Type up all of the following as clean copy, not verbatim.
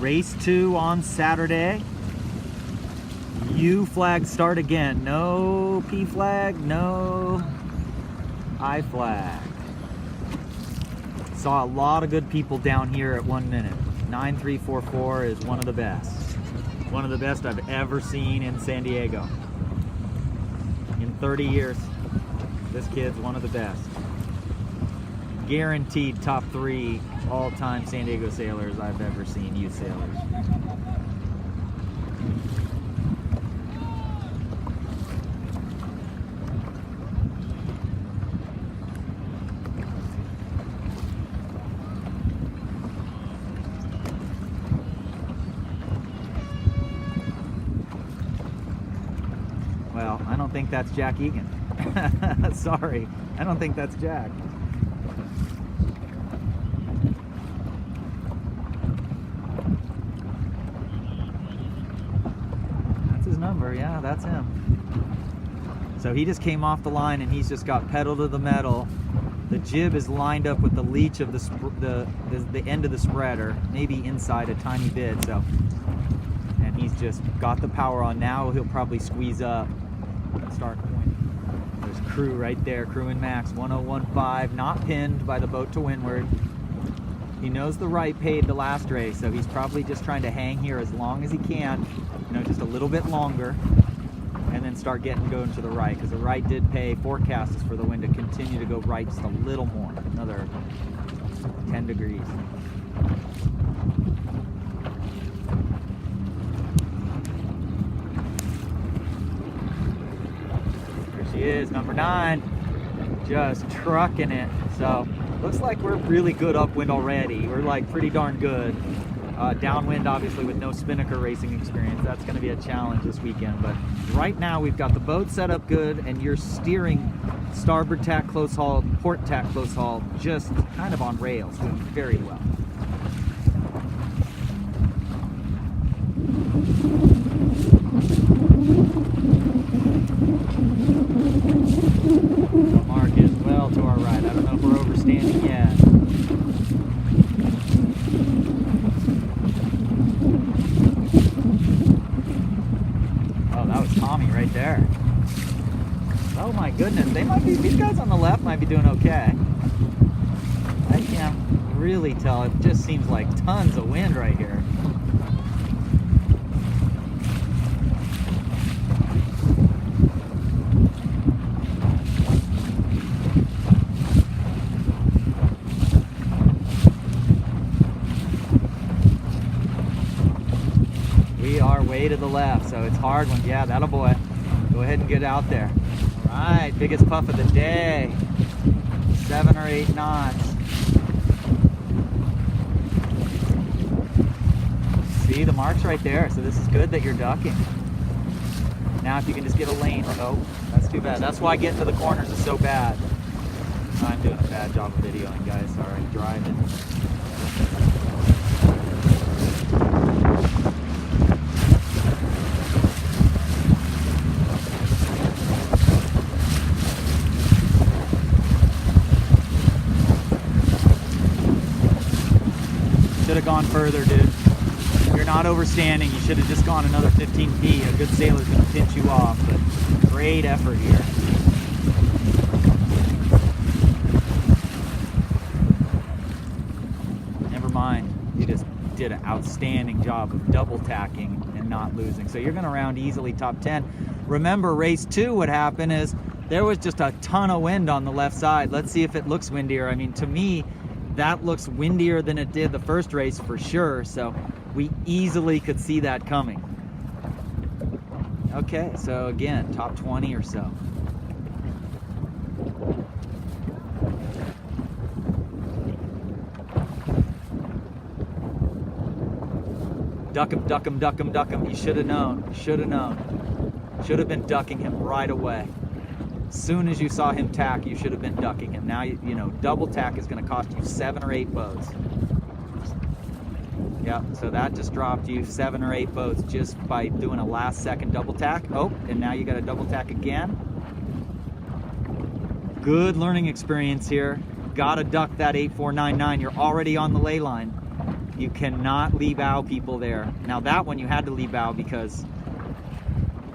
Race 2 on Saturday. U flag start again. No P flag, no I flag. Saw a lot of good people down here at 1 minute. 9344 is one of the best. One of the best I've ever seen in San Diego. In 30 years, this kid's one of the best. Guaranteed top 3 all-time San Diego sailors I've ever seen, youth sailors. Well, I don't think that's Jack Egan. Sorry, I don't think that's Jack. That's his number, yeah, that's him. So he just came off the line and he's just got pedal to the metal. The jib is lined up with the leech of the end of the spreader, maybe inside a tiny bit. So, and he's just got the power on. Now he'll probably squeeze up. Start pointing. There's crew right there, crew and Max, 1015, not pinned by the boat to windward. He knows the right paid the last race, so he's probably just trying to hang here as long as he can, you know, just a little bit longer, and then start going to the right, because the right did pay. Forecast is for the wind to continue to go right just a little more, another 10 degrees. Is number 9, just trucking it. So looks like we're really good upwind already. We're like pretty darn good. Downwind, obviously, with no spinnaker racing experience, that's going to be a challenge this weekend. But right now we've got the boat set up good, and you're steering starboard tack close haul, port tack close haul, just kind of on rails, doing very well. Mark is well to our right. I don't know if we're overstanding yet. Oh, that was Tommy right there. Oh my goodness, these guys on the left might be doing okay. I can't really tell. It just seems like tons of wind right here. Way to the left, so it's hard when, yeah, that'll boy. Go ahead and get out there. All right, biggest puff of the day. 7 or 8 knots. See the marks right there, so this is good that you're ducking. Now if you can just get a lane. Oh, that's too bad. That's why getting to the corners is so bad. I'm doing a bad job of videoing, guys. Sorry, driving. Should have gone further, dude. You're not overstanding. You should have just gone another 15 feet. A good sailor's going to pinch you off, but great effort here. Never mind. You just did an outstanding job of double tacking and not losing. So you're going to round easily top 10. Remember, race 2, what happened is there was just a ton of wind on the left side. Let's see if it looks windier. I mean, to me, that looks windier than it did the first race for sure, so we easily could see that coming. Okay, so again, top 20 or so. Duck him, duck him, duck him, duck him. You should have known, should have known. Should have been ducking him right away. As soon as you saw him tack, you should have been ducking him. Now, you know, double tack is going to cost you 7 or 8 boats. Yep, so that just dropped you 7 or 8 boats just by doing a last second double tack. Oh, and now you got a double tack again. Good learning experience here. Got to duck that 8499. You're already on the ley line. You cannot lee bow, people, there. Now that one you had to lee bow because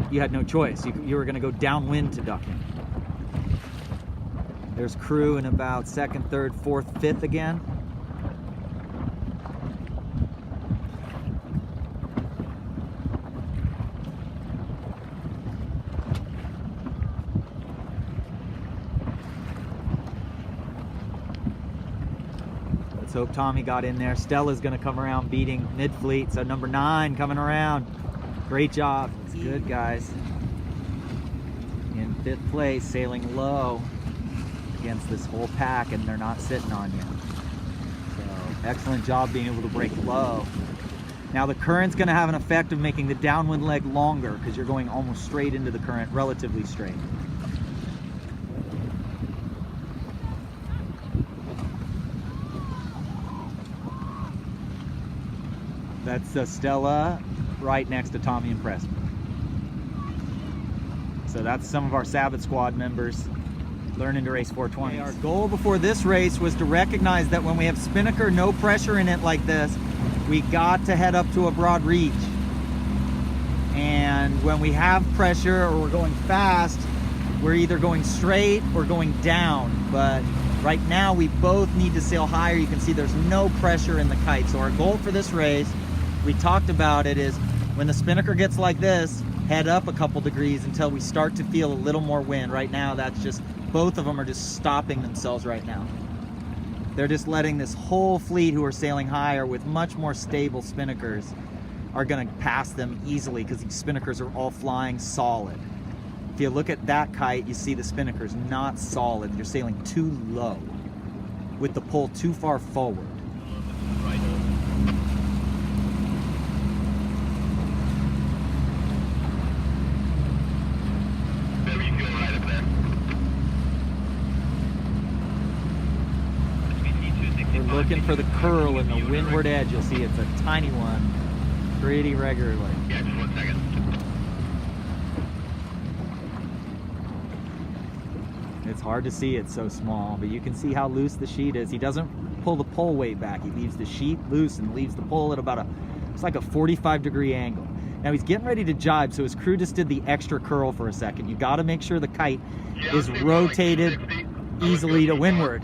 you had no choice. You were going to go downwind to duck him. There's crew in about second, third, fourth, fifth again. Let's hope Tommy got in there. Stella's going to come around beating mid-fleet. So number 9 coming around. Great job. It's good, guys. In 5th place, sailing low against this whole pack, and they're not sitting on you. So excellent job being able to break low. Now the current's going to have an effect of making the downwind leg longer because you're going almost straight into the current, relatively straight. That's Stella right next to Tommy and Preston. So that's some of our Sabbath Squad members learning to race 420s. Okay, our goal before this race was to recognize that when we have spinnaker, no pressure in it like this, we got to head up to a broad reach. And when we have pressure or we're going fast, we're either going straight or going down. But right now we both need to sail higher. You can see there's no pressure in the kite. So our goal for this race, we talked about it, is when the spinnaker gets like this, head up a couple degrees until we start to feel a little more wind. Right now, that's just, both of them are just stopping themselves right now. They're just letting this whole fleet who are sailing higher with much more stable spinnakers are going to pass them easily because these spinnakers are all flying solid. If you look at that kite, you see the spinnaker's not solid. You're sailing too low with the pull too far forward. We're looking for the curl in the windward edge. You'll see it's a tiny one pretty regularly. Yeah, just 1 second. It's hard to see, it's so small, but you can see how loose the sheet is. He doesn't pull the pole weight back. He leaves the sheet loose and leaves the pole at about it's like a 45-degree angle. Now he's getting ready to jibe, so his crew just did the extra curl for a second. You got to make sure the kite is rotated easily to windward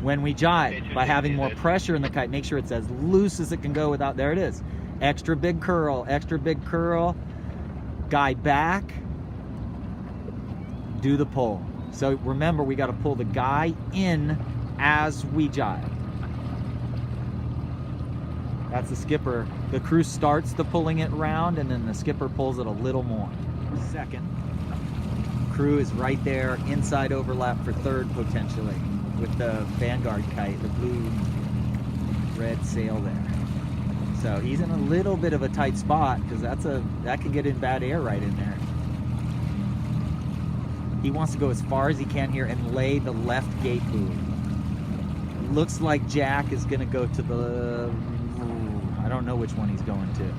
when we jibe by having more pressure in the kite. Make sure it's as loose as it can go without, there it is. Extra big curl, guy back, do the pull. So remember, we got to pull the guy in as we jibe. That's the skipper. The crew starts the pulling it round, and then the skipper pulls it a little more. Second. Crew is right there, inside overlap for third potentially, with the Vanguard kite, the blue-red sail there. So he's in a little bit of a tight spot because that could get in bad air right in there. He wants to go as far as he can here and lay the left gate buoy. Looks like Jack is going to go to the... I don't know which one he's going to.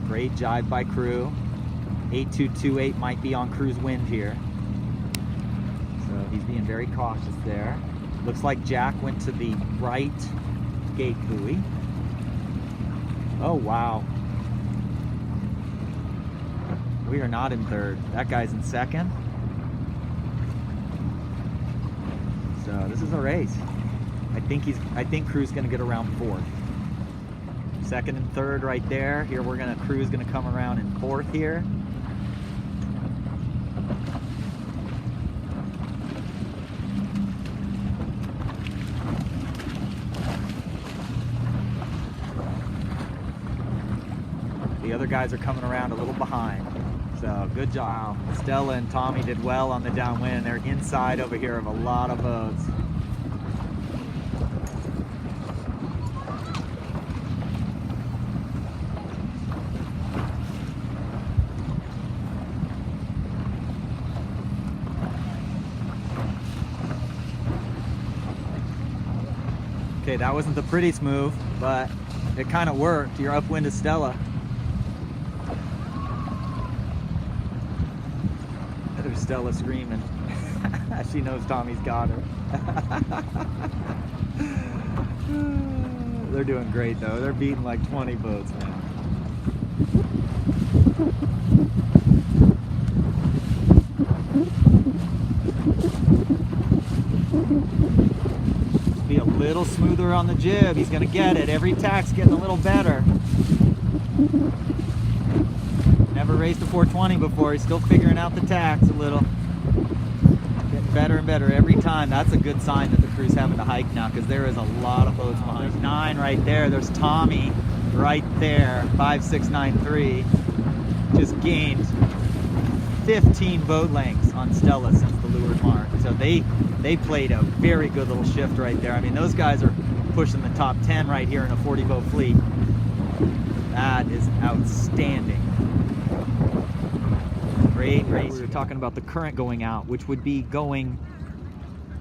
Great jibe by crew. 8228 might be on crew's wind here. So he's being very cautious there. Looks like Jack went to the right gate buoy. Oh, wow. We are not in third. That guy's in second. So this is a race. I think crew's gonna get around fourth. Second and third right there. Here crew's gonna come around in fourth here. The other guys are coming around a little behind. So good job. Stella and Tommy did well on the downwind. They're inside over here of a lot of boats. Okay, that wasn't the prettiest move, but it kind of worked. You're upwind of Stella. There's Stella screaming. She knows Tommy's got her. They're doing great though. They're beating like 20 boats, man. Be a little smoother on the jib. He's gonna get it. Every tack's getting a little better. Never raced a 420 before. He's still figuring out the tacks a little. Getting better and better every time. That's a good sign that the crew's having to hike now, because there is a lot of boats behind. There's 9 right there. There's Tommy right there. 5693. Just gained 15 boat lengths on Stella since the leeward mark. So they played a very good little shift right there. I mean, those guys are pushing the top 10 right here in a 40 boat fleet. That is outstanding. Great race. We were talking about the current going out, which would be going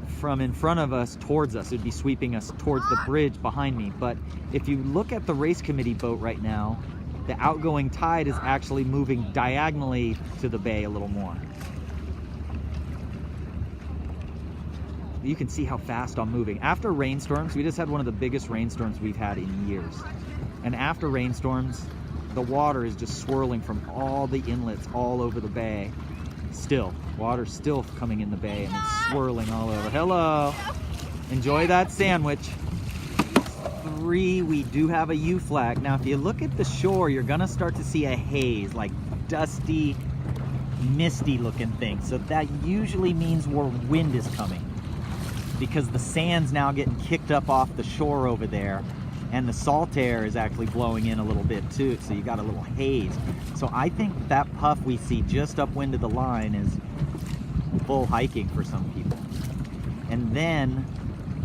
from in front of us towards us. It would be sweeping us towards the bridge behind me. But if you look at the race committee boat right now, the outgoing tide is actually moving diagonally to the bay a little more. You can see how fast I'm moving. After rainstorms, we just had one of the biggest rainstorms we've had in years. And after rainstorms, the water is just swirling from all the inlets all over the bay. Still, water's still coming in the bay and it's swirling all over. Hello, enjoy that sandwich. 3, we do have a U flag. Now, if you look at the shore, you're gonna start to see a haze, like dusty, misty looking thing. So that usually means more wind is coming, because the sand's now getting kicked up off the shore over there, and the salt air is actually blowing in a little bit too, so you got a little haze. So I think that puff we see just upwind of the line is full hiking for some people. And then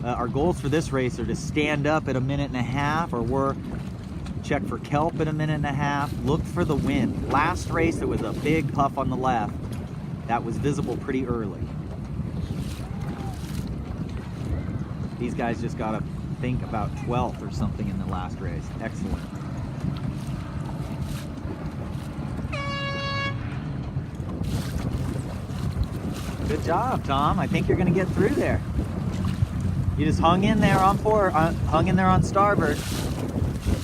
our goals for this race are to stand up at 1.5 minutes, or we're check for kelp at 1.5 minutes. Look for the wind. Last race there was a big puff on the left that was visible pretty early. These guys just got to think about 12th or something in the last race. Excellent. Good job, Tom. I think you're going to get through there. You just hung in there on port, hung in there on starboard.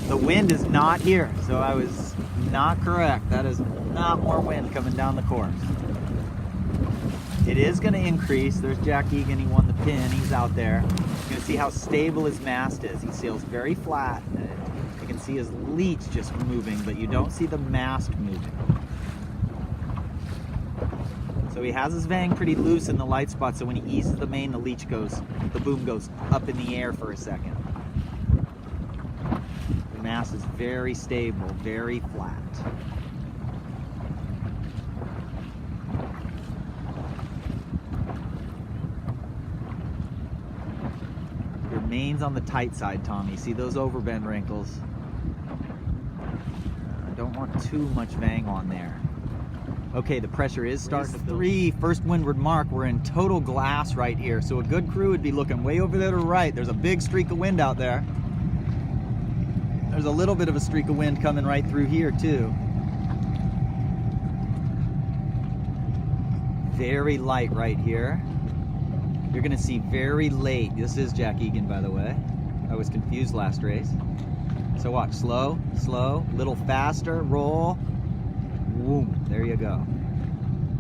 The wind is not here, so I was not correct. That is not more wind coming down the course. It is going to increase. There's Jack Egan. He won the pin. He's out there. You can see how stable his mast is. He sails very flat. You can see his leech just moving, but you don't see the mast moving. So he has his vang pretty loose in the light spot, so when he eases the main, the leech goes, the boom goes up in the air for a second. The mast is very stable, very flat. Your main's on the tight side, Tommy. See those overbend wrinkles? I don't want too much vang on there. Okay, the pressure is starting to build. 3, first windward mark. We're in total glass right here. So a good crew would be looking way over there to the right. There's a big streak of wind out there. There's a little bit of a streak of wind coming right through here too. Very light right here. You're gonna see very late. This is Jack Egan, by the way. I was confused last race. So watch, slow, slow, little faster, roll. Boom, there you go.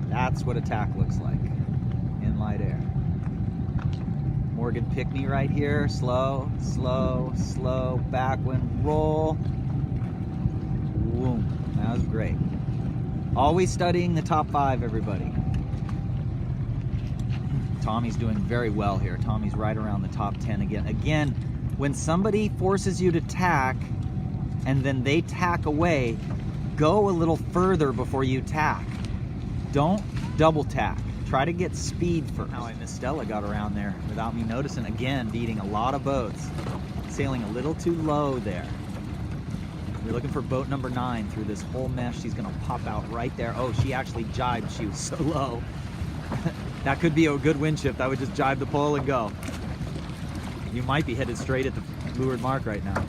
That's what attack looks like in light air. Morgan Pickney right here. Slow, slow, slow, backwind, roll. Boom, that was great. Always studying the top 5, everybody. Tommy's doing very well here. Tommy's right around the top 10 again. Again, when somebody forces you to tack and then they tack away, go a little further before you tack. Don't double tack. Try to get speed first. Now, Miss Stella got around there without me noticing. Again, beating a lot of boats. Sailing a little too low there. We're looking for boat number 9 through this whole mesh. She's gonna pop out right there. Oh, she actually jibed. She was so low. That could be a good wind shift. I would just jibe the pole and go. You might be headed straight at the leeward mark right now.